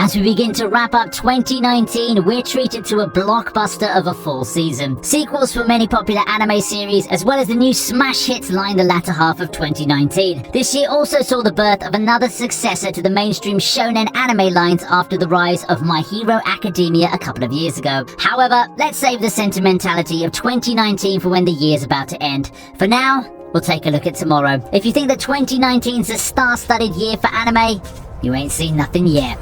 As we begin to wrap up 2019, we're treated to a blockbuster of a fall season. Sequels for many popular anime series, as well as the new smash hits line the latter half of 2019. This year also saw the birth of another successor to the mainstream shonen anime lines after the rise of My Hero Academia a couple of years ago. However, let's save the sentimentality of 2019 for when the year's about to end. For now, we'll take a look at tomorrow. If you think that 2019's a star-studded year for anime, you ain't seen nothing yet.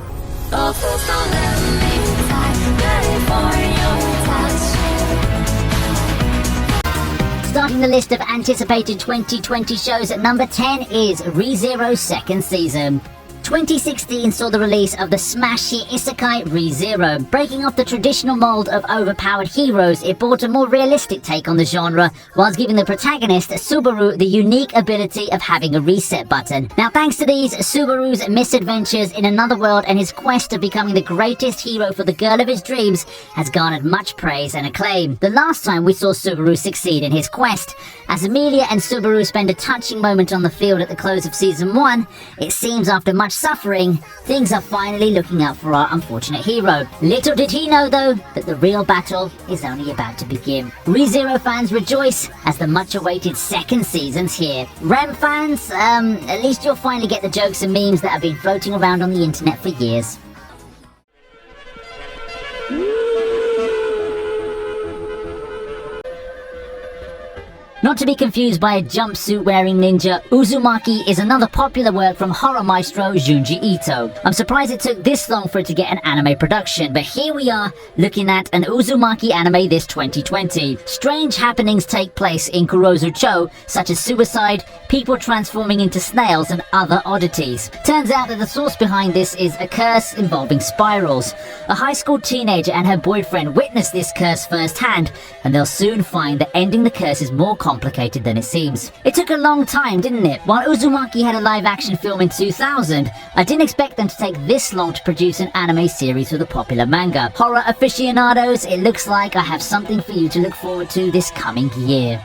Starting the list of anticipated 2020 shows at number 10 is ReZero's second season. 2016 saw the release of the smash hit Isekai ReZero. Breaking off the traditional mold of overpowered heroes, it brought a more realistic take on the genre, whilst giving the protagonist, Subaru, the unique ability of having a reset button. Now thanks to these, Subaru's misadventures in another world and his quest of becoming the greatest hero for the girl of his dreams has garnered much praise and acclaim. The last time we saw Subaru succeed in his quest, as Emilia and Subaru spend a touching moment on the field at the close of Season 1, it seems after much suffering, things are finally looking up for our unfortunate hero. Little did he know, though, that the real battle is only about to begin. ReZero fans rejoice as the much-awaited second season's here. Rem fans, at least you'll finally get the jokes and memes that have been floating around on the internet for years. Not to be confused by a jumpsuit-wearing ninja, Uzumaki is another popular work from horror maestro Junji Ito. I'm surprised it took this long for it to get an anime production, but here we are, looking at an Uzumaki anime this 2020. Strange happenings take place in Kurozu-cho, such as suicide, people transforming into snails, and other oddities. Turns out that the source behind this is a curse involving spirals. A high school teenager and her boyfriend witness this curse firsthand, and they'll soon find that ending the curse is more complicated than it seems. It took a long time, didn't it? While Uzumaki had a live-action film in 2000, I didn't expect them to take this long to produce an anime series with a popular manga. Horror aficionados, it looks like I have something for you to look forward to this coming year.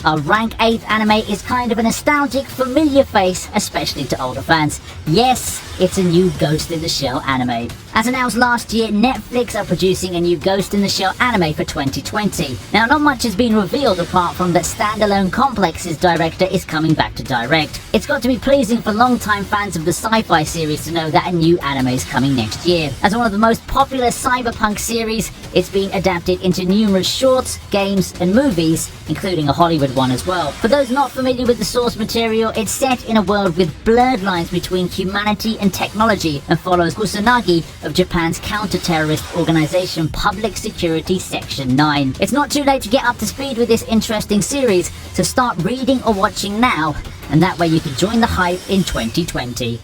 Our rank 8th anime is kind of a nostalgic, familiar face, especially to older fans. Yes, it's a new Ghost in the Shell anime. As announced last year, Netflix are producing a new Ghost in the Shell anime for 2020. Now, not much has been revealed apart from that Standalone Complex's director is coming back to direct. It's got to be pleasing for longtime fans of the sci-fi series to know that a new anime is coming next year. As one of the most popular cyberpunk series, it's been adapted into numerous shorts, games, and movies, including a Hollywood one as well. For those not familiar with the source material, it's set in a world with blurred lines between humanity and technology and follows Kusanagi of Japan's counter-terrorist organization Public Security Section 9. It's not too late to get up to speed with this interesting series, so start reading or watching now, and that way you can join the hype in 2020.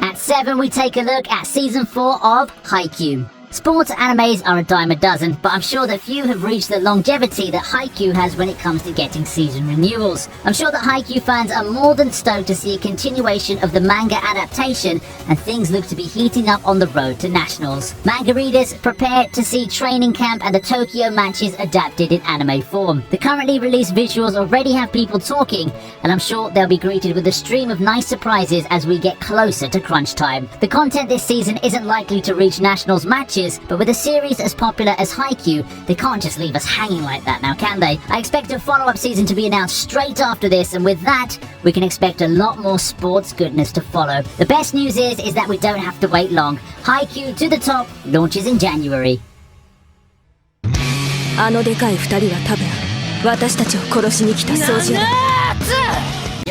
At 7, we take a look at Season 4 of Haikyuu. Sports animes are a dime a dozen, but I'm sure that few have reached the longevity that Haikyuu has when it comes to getting season renewals. I'm sure that Haikyuu fans are more than stoked to see a continuation of the manga adaptation, and things look to be heating up on the road to nationals. Manga readers, prepare to see Training Camp and the Tokyo matches adapted in anime form. The currently released visuals already have people talking, and I'm sure they'll be greeted with a stream of nice surprises as we get closer to crunch time. The content this season isn't likely to reach nationals matches, but with a series as popular as Haikyuu, they can't just leave us hanging like that now, can they? I expect a follow-up season to be announced straight after this, and with that, we can expect a lot more sports goodness to follow. The best news is that we don't have to wait long. Haikyuu to the top launches in January.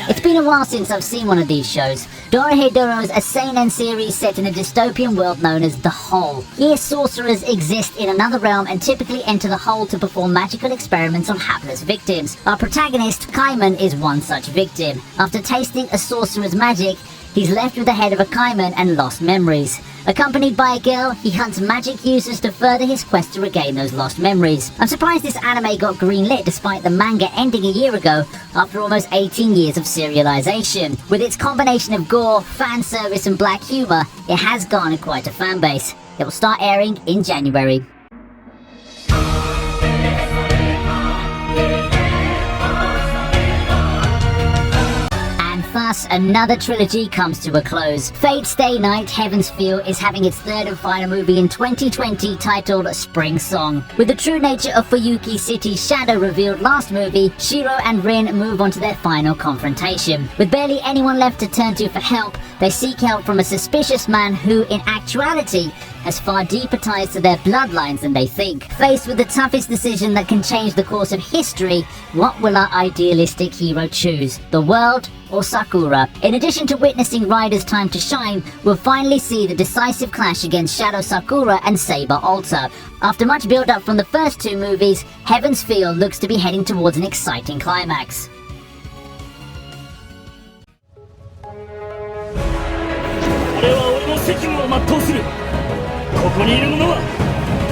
It's been a while since I've seen one of these shows. Dorohedoro's a seinen series set in a dystopian world known as the Hole. Here, sorcerers exist in another realm and typically enter the Hole to perform magical experiments on hapless victims. Our protagonist, Kaiman, is one such victim. After tasting a sorcerer's magic, he's left with the head of a Kaiman and lost memories. Accompanied by a girl, he hunts magic users to further his quest to regain those lost memories. I'm surprised this anime got greenlit despite the manga ending a year ago after almost 18 years of serialization. With its combination of gore, fan service and black humor, it has garnered quite a fan base. It will start airing in January. Thus, another trilogy comes to a close. Fate's Stay Night, Heaven's Feel is having its third and final movie in 2020 titled Spring Song. With the true nature of Fuyuki City's shadow revealed last movie, Shiro and Rin move on to their final confrontation. With barely anyone left to turn to for help, they seek help from a suspicious man who, in actuality, has far deeper ties to their bloodlines than they think. Faced with the toughest decision that can change the course of history, what will our idealistic hero choose? The world or Sakura? In addition to witnessing Rider's time to shine, we'll finally see the decisive clash against Shadow Sakura and Saber Alter. After much build-up from the first two movies, Heaven's Feel looks to be heading towards an exciting climax. 俺は俺の責務を全うする。ここにいる者は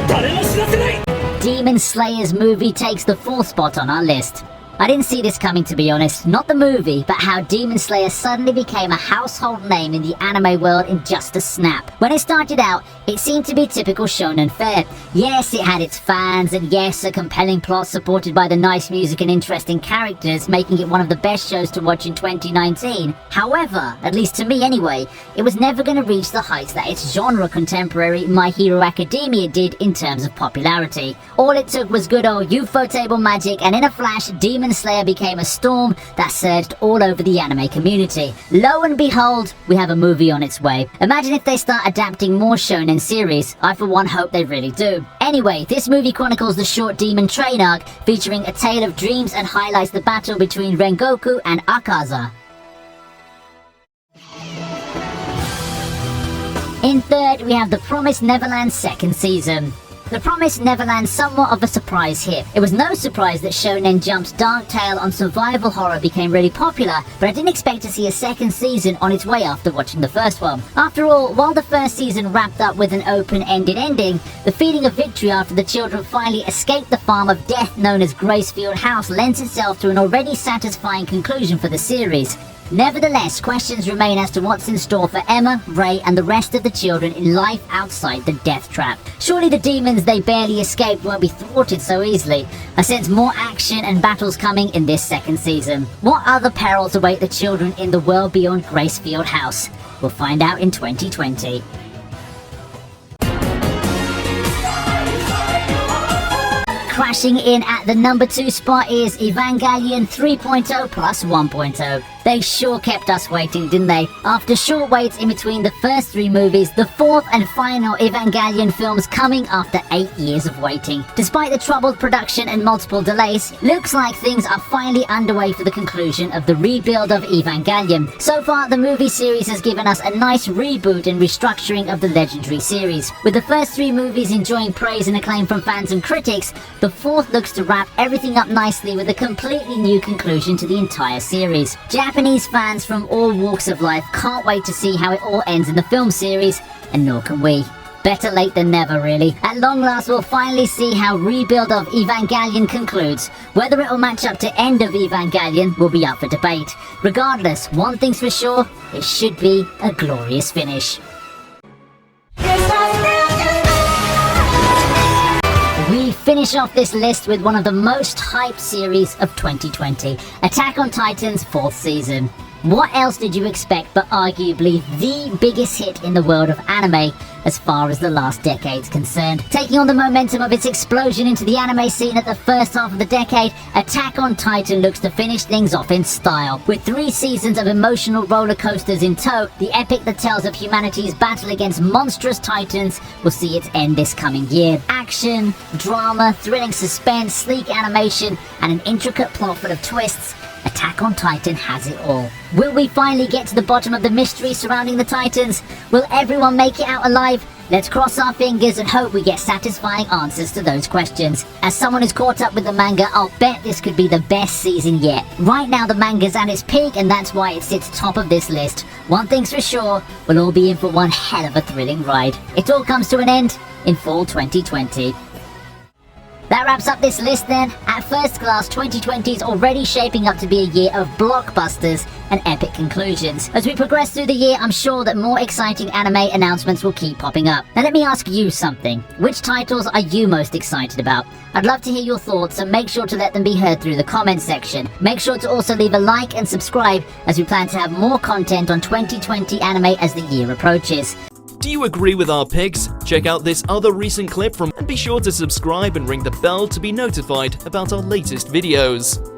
誰も知らせない。 Demon Slayer's movie takes the fourth spot on our list. I didn't see this coming, to be honest. Not the movie, but how Demon Slayer suddenly became a household name in the anime world in just a snap. When it started out, it seemed to be typical shonen fare. Yes, it had its fans, and yes, a compelling plot supported by the nice music and interesting characters, making it one of the best shows to watch in 2019. However, at least to me anyway, it was never going to reach the heights that its genre contemporary My Hero Academia did in terms of popularity. All it took was good old UFO table magic, and in a flash, Demon Slayer became a storm that surged all over the anime community. Lo and behold, we have a movie on its way. Imagine if they start adapting more shonen series. I for one hope they really do. Anyway, this movie chronicles the short demon train arc, featuring a tale of dreams and highlights the battle between Rengoku and Akaza. In third, we have The Promised Neverland second season. The Promised Neverland somewhat of a surprise hit. It was no surprise that Shonen Jump's dark tale on survival horror became really popular, but I didn't expect to see a second season on its way after watching the first one. After all, while the first season wrapped up with an open-ended ending, the feeling of victory after the children finally escaped the farm of death known as Gracefield House lends itself to an already satisfying conclusion for the series. Nevertheless, questions remain as to what's in store for Emma, Ray, and the rest of the children in life outside the death trap. Surely the demons they barely escaped won't be thwarted so easily. I sense more action and battles coming in this second season. What other perils await the children in the world beyond Gracefield House? We'll find out in 2020. Crashing in at the number 2 spot is Evangelion 3.0 plus 1.0. They sure kept us waiting, didn't they? After short waits in between the first 3 movies, the fourth and final Evangelion film's coming after 8 years of waiting. Despite the troubled production and multiple delays, looks like things are finally underway for the conclusion of the rebuild of Evangelion. So far, the movie series has given us a nice reboot and restructuring of the legendary series. With the first 3 movies enjoying praise and acclaim from fans and critics, the fourth looks to wrap everything up nicely with a completely new conclusion to the entire series. Japanese fans from all walks of life can't wait to see how it all ends in the film series, and nor can we. Better late than never, really. At long last, we'll finally see how Rebuild of Evangelion concludes. Whether it will match up to End of Evangelion will be up for debate. Regardless, one thing's for sure, it should be a glorious finish. We finish off this list with one of the most hyped series of 2020, Attack on Titan's 4th season. What else did you expect but arguably the biggest hit in the world of anime as far as the last decade's concerned? Taking on the momentum of its explosion into the anime scene at the first half of the decade, Attack on Titan looks to finish things off in style. With 3 seasons of emotional roller coasters in tow, the epic that tells of humanity's battle against monstrous titans will see its end this coming year. Action, drama, thrilling suspense, sleek animation, and an intricate plot full of twists, Attack on Titan has it all. Will we finally get to the bottom of the mystery surrounding the Titans? Will everyone make it out alive? Let's cross our fingers and hope we get satisfying answers to those questions. As someone who's caught up with the manga, I'll bet this could be the best season yet. Right now the manga's at its peak, and that's why it sits top of this list. One thing's for sure, we'll all be in for one hell of a thrilling ride. It all comes to an end in fall 2020. That wraps up this list then. At first glance, 2020 is already shaping up to be a year of blockbusters and epic conclusions. As we progress through the year, I'm sure that more exciting anime announcements will keep popping up. Now let me ask you something. Which titles are you most excited about? I'd love to hear your thoughts, so make sure to let them be heard through the comments section. Make sure to also leave a like and subscribe, as we plan to have more content on 2020 anime as the year approaches. Do you agree with our picks? Check out this other recent clip and be sure to subscribe and ring the bell to be notified about our latest videos.